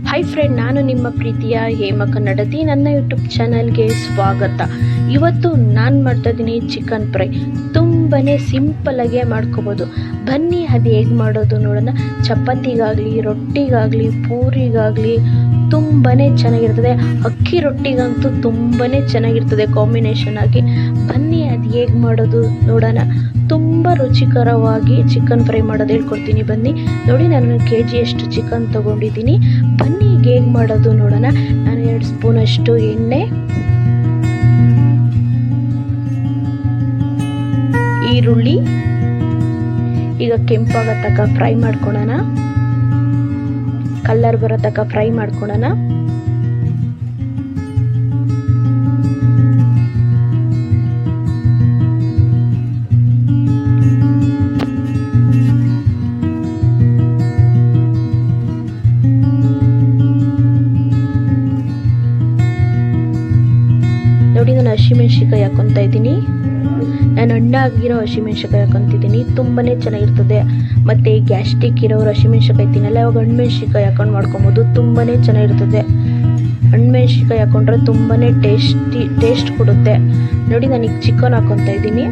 Hi friend, ನಾನು ನಿಮ್ಮ ಪ್ರೀತಿಯ ಹೇಮ ಕನ್ನಡತಿ. ನನ್ನ ಯೂಟ್ಯೂಬ್ ಚಾನಲ್ಗೆ ಸ್ವಾಗತ. ಇವತ್ತು ನಾನು ಮಾಡ್ತಾ ಇದ್ದೀನಿ ಚಿಕನ್ ಫ್ರೈ. ತುಂಬಾ ಸಿಂಪಲ್ಲಾಗೆ ಮಾಡ್ಕೋಬೋದು. ಬನ್ನಿ ಅದು ಹೇಗೆ ಮಾಡೋದು ನೋಡೋಣ. ಚಪಾತಿಗಾಗಲಿ, ರೊಟ್ಟಿಗಾಗಲಿ, ಪೂರಿಗಾಗಲಿ ತುಂಬಾ ಚೆನ್ನಾಗಿರ್ತದೆ. ಅಕ್ಕಿ ರೊಟ್ಟಿಗಂತೂ ತುಂಬಾ ಚೆನ್ನಾಗಿರ್ತದೆ ಕಾಂಬಿನೇಷನ್ ಆಗಿ. ಬನ್ನಿ ಅದು ಹೇಗೆ ಮಾಡೋದು ನೋಡೋಣ. ತುಂಬ ರುಚಿಕರವಾಗಿ ಚಿಕನ್ ಫ್ರೈ ಮಾಡೋದು ಹೇಳ್ಕೊಡ್ತೀನಿ. ಬನ್ನಿ ನೋಡಿ. ನಾನು kg ಅಷ್ಟು ಚಿಕನ್ ತೊಗೊಂಡಿದ್ದೀನಿ. ಬನ್ನಿ ಈಗ ಹೇಗೆ ಮಾಡೋದು ನೋಡೋಣ. ನಾನು 2 ಸ್ಪೂನಷ್ಟು ಎಣ್ಣೆ, ಈರುಳ್ಳಿ ಈಗ ಕೆಂಪಾಗೋ ತನಕ ಫ್ರೈ ಮಾಡ್ಕೊಳ್ಳೋಣ. ಕಲರ್ ಬರೋ ತನಕ ಫ್ರೈ ಮಾಡ್ಕೊಳ್ಳೋಣ. ನೋಡಿ, ನಾನು ಹಸಿಮೆಣ್ಸಿಕಾಯಿ ಹಾಕೊತಾ ಇದ್ದೀನಿ. ನಾನು ಹಣ್ಣಾಗಿರೋ ಹಸಿಮೆಣ್ಸಿಕಾಯಿ ಹಾಕೊತಿದ್ದೀನಿ. ತುಂಬಾ ಚೆನ್ನಾಗಿರ್ತದೆ. ಮತ್ತು ಗ್ಯಾಸ್ಟ್ರಿಕ್ ಇರೋರು ಹಸಿಮೆಣ್ಸಿಕಾಯಿ ತಿನ್ನಲ್ಲ, ಅವಾಗ ಹಣ್ಣುಮೆಣ್ಸಿಕಾಯಿ ಹಾಕೊಂಡು ಮಾಡ್ಕೊಬೋದು. ತುಂಬಾ ಚೆನ್ನಾಗಿರ್ತದೆ. ಹಣ್ಣುಮೆಣ್ಸಿಕಾಯಿ ಹಾಕೊಂಡ್ರೆ ತುಂಬಾ ಟೇಸ್ಟ್ ಕೊಡುತ್ತೆ. ನೋಡಿ, ನಾನೀಗ ಚಿಕನ್ ಹಾಕೊತಾ ಇದ್ದೀನಿ.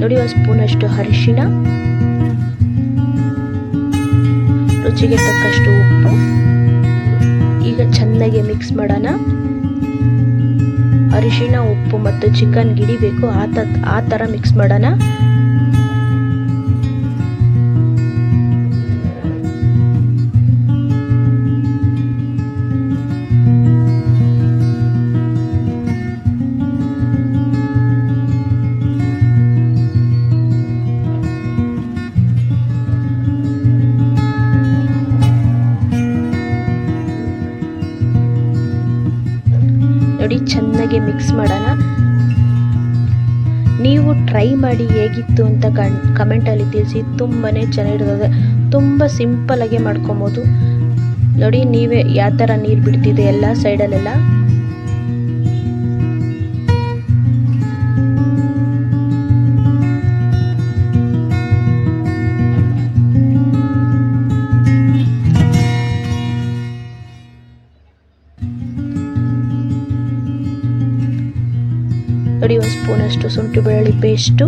ನೋಡಿ, 1 ಸ್ಪೂನಷ್ಟು ಅರಿಶಿಣ, ರುಚಿಗೆ ತಕ್ಕಷ್ಟು ಉಪ್ಪು. ಈಗ ಚೆನ್ನಾಗಿ ಮಿಕ್ಸ್ ಮಾಡೋಣ. ಅರಿಶಿಣ, ಉಪ್ಪು ಮತ್ತು ಚಿಕನ್ ಹಿಡಿಬೇಕು, ಆ ಥರ ಮಿಕ್ಸ್ ಮಾಡೋಣ. ನೋಡಿ, ಚೆನ್ನಾಗಿ ಮಿಕ್ಸ್ ಮಾಡೋಣ. ನೀವು ಟ್ರೈ ಮಾಡಿ ಹೇಗಿತ್ತು ಅಂತ ಕಮೆಂಟಲ್ಲಿ ತಿಳಿಸಿ. ತುಂಬಾ ಚೆನ್ನಾಗಿರ್ತದೆ. ತುಂಬ ಸಿಂಪಲ್ಲಾಗೆ ಮಾಡ್ಕೊಬೋದು. ನೋಡಿ, ನೀವೇ ಯಾವ ಥರ ನೀರು ಬಿಡ್ತಿದೆ ಎಲ್ಲ ಸೈಡಲ್ಲೆಲ್ಲ. ನೋಡಿ, 1 ಸ್ಪೂನಷ್ಟು ಶುಂಠಿ ಬೆಳ್ಳುಳ್ಳಿ ಪೇಸ್ಟು.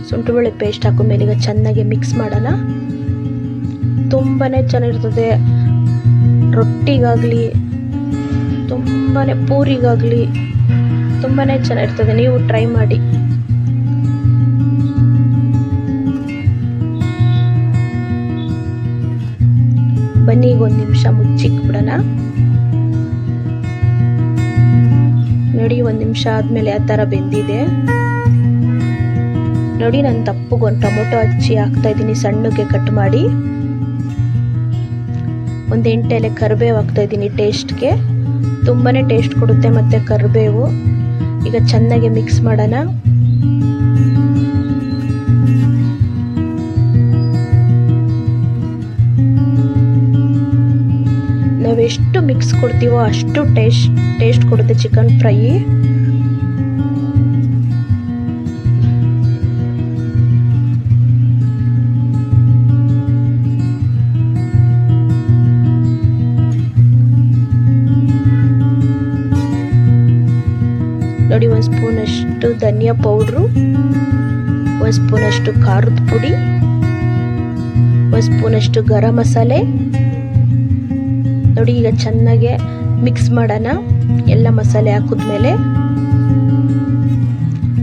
ಶುಂಠಿ ಬೆಳ್ಳುಳ್ಳಿ ಪೇಸ್ಟ್ ಹಾಕೊಂಡ್ಮೇಲೆ ಈಗ ಚೆನ್ನಾಗಿ ಮಿಕ್ಸ್ ಮಾಡೋಣ. ತುಂಬಾ ಚೆನ್ನಾಗಿರ್ತದೆ. ರೊಟ್ಟಿಗಾಗಲಿ, ಪೂರಿಗಾಗಲಿ ತುಂಬಾ ಚೆನ್ನಾಗಿರ್ತದೆ. ನೀವು ಟ್ರೈ ಮಾಡಿ. ಬನ್ನಿ, ಈಗ 1 ನಿಮಿಷ ಮುಚ್ಚಿಕ್ಬಿಡೋಣ. ನೋಡಿ, 1 ನಿಮಿಷ ಆದಮೇಲೆ ಆ ಥರ ಬೆಂದಿದೆ. ನೋಡಿ, ನಾನು ದಪ್ಪಗೆ 1 ಟೊಮೊಟೊ ಹಚ್ಚಿ ಹಾಕ್ತಾ ಇದ್ದೀನಿ, ಸಣ್ಣಗೆ ಕಟ್ ಮಾಡಿ. 1 8 ಎಲೆ ಕರಿಬೇವು ಹಾಕ್ತಾ ಇದ್ದೀನಿ ಟೇಸ್ಟ್ಗೆ. ತುಂಬಾ ಟೇಸ್ಟ್ ಕೊಡುತ್ತೆ ಮತ್ತು ಕರಿಬೇವು. ಈಗ ಚೆನ್ನಾಗಿ ಮಿಕ್ಸ್ ಮಾಡೋಣ. ನಾವೆಷ್ಟು ಮಿಕ್ಸ್ ಕೊಡ್ತೀವೋ ಅಷ್ಟು ಟೇಸ್ಟ್ ಕೊಡುತ್ತೆ ಚಿಕನ್ ಫ್ರೈ. ನೋಡಿ, 1 ಸ್ಪೂನಷ್ಟು ಧನಿಯಾ ಪೌಡ್ರು, 1 ಸ್ಪೂನಷ್ಟು ಖಾರದ ಪುಡಿ, 1 ಸ್ಪೂನಷ್ಟು ಗರಂ ಮಸಾಲೆ. ನೋಡಿ, ಈಗ ಚೆನ್ನಾಗಿ ಮಿಕ್ಸ್ ಮಾಡೋಣ ಎಲ್ಲ ಮಸಾಲೆ ಹಾಕಿದ್ಮೇಲೆ.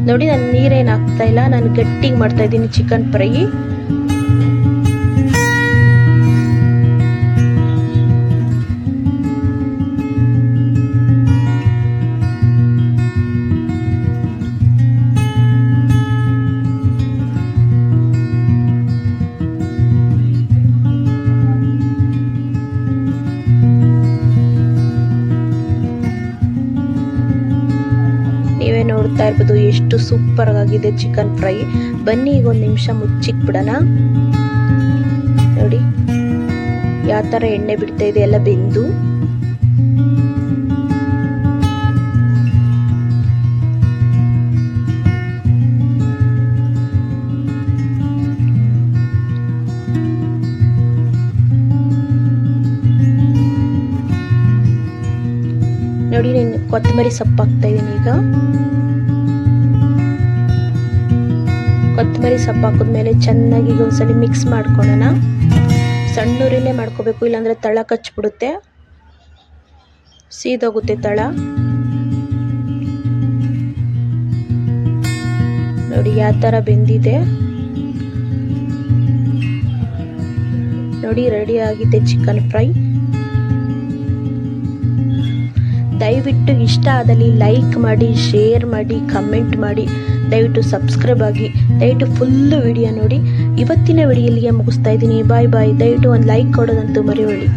ನೋಡಿ, ನಾನು ನೀರೇನು ಹಾಕ್ತಾ ಇಲ್ಲ, ನಾನು ಗಟ್ಟಿಗೆ ಮಾಡ್ತಾ ಇದ್ದೀನಿ ಚಿಕನ್ ಫ್ರೈ. ನೋಡ್ತಾ ಇರ್ಬೋದು ಎಷ್ಟು ಸೂಪರ್ ಆಗಿದೆ ಚಿಕನ್ ಫ್ರೈ. ಬನ್ನಿ ಈಗ 1 ನಿಮಿಷ ಮುಚ್ಚಿಕ್ಬಿಡೋಣ. ನೋಡಿ, ಯಾವ ಥರ ಎಣ್ಣೆ ಬಿಡ್ತಾ ಇದೆ ಎಲ್ಲ ಬೆಂದು. ನೋಡಿ ನಾನು ಕೊತ್ತಂಬರಿ ಸೊಪ್ಪು ಹಾಕ್ತಾ ಇದ್ದೀನಿ. ಈಗ ಕೊತ್ತಂಬರಿ ಸೊಪ್ಪು ಹಾಕಿದ್ಮೇಲೆ ಚೆನ್ನಾಗಿ ಒಂದ್ಸಲಿ ಮಿಕ್ಸ್ ಮಾಡ್ಕೊಳ್ಳೋಣ. ಸಣ್ಣೂರಲ್ಲೇ ಮಾಡ್ಕೋಬೇಕು, ಇಲ್ಲಾಂದರೆ ತಳ ಕಚ್ಬಿಡುತ್ತೆ, ಸೀದೋಗುತ್ತೆ ತಳ. ನೋಡಿ ಯಾವ ಥರ ಬೆಂದಿದೆ ನೋಡಿ, ರೆಡಿ ಆಗಿದೆ ಚಿಕನ್ ಫ್ರೈ. ದಯವಿಟ್ಟು ಇಷ್ಟ ಆದಲ್ಲಿ ಲೈಕ್ ಮಾಡಿ, ಶೇರ್ ಮಾಡಿ, ಕಮೆಂಟ್ ಮಾಡಿ, ದಯವಿಟ್ಟು ಸಬ್ಸ್ಕ್ರೈಬ್ ಆಗಿ, ದಯವಿಟ್ಟು ಫುಲ್ಲು ವಿಡಿಯೋ ನೋಡಿ. ಇವತ್ತಿನ ವಿಡಿಯೋ ಇಲ್ಲಿಗೆ ಮುಗಿಸ್ತಾ ಇದ್ದೀನಿ. ಬಾಯ್ ಬಾಯ್. ದಯವಿಟ್ಟು ಒಂದು ಲೈಕ್ ಕೊಡೋದಂತೂ ಮರೆಯಬೇಡಿ.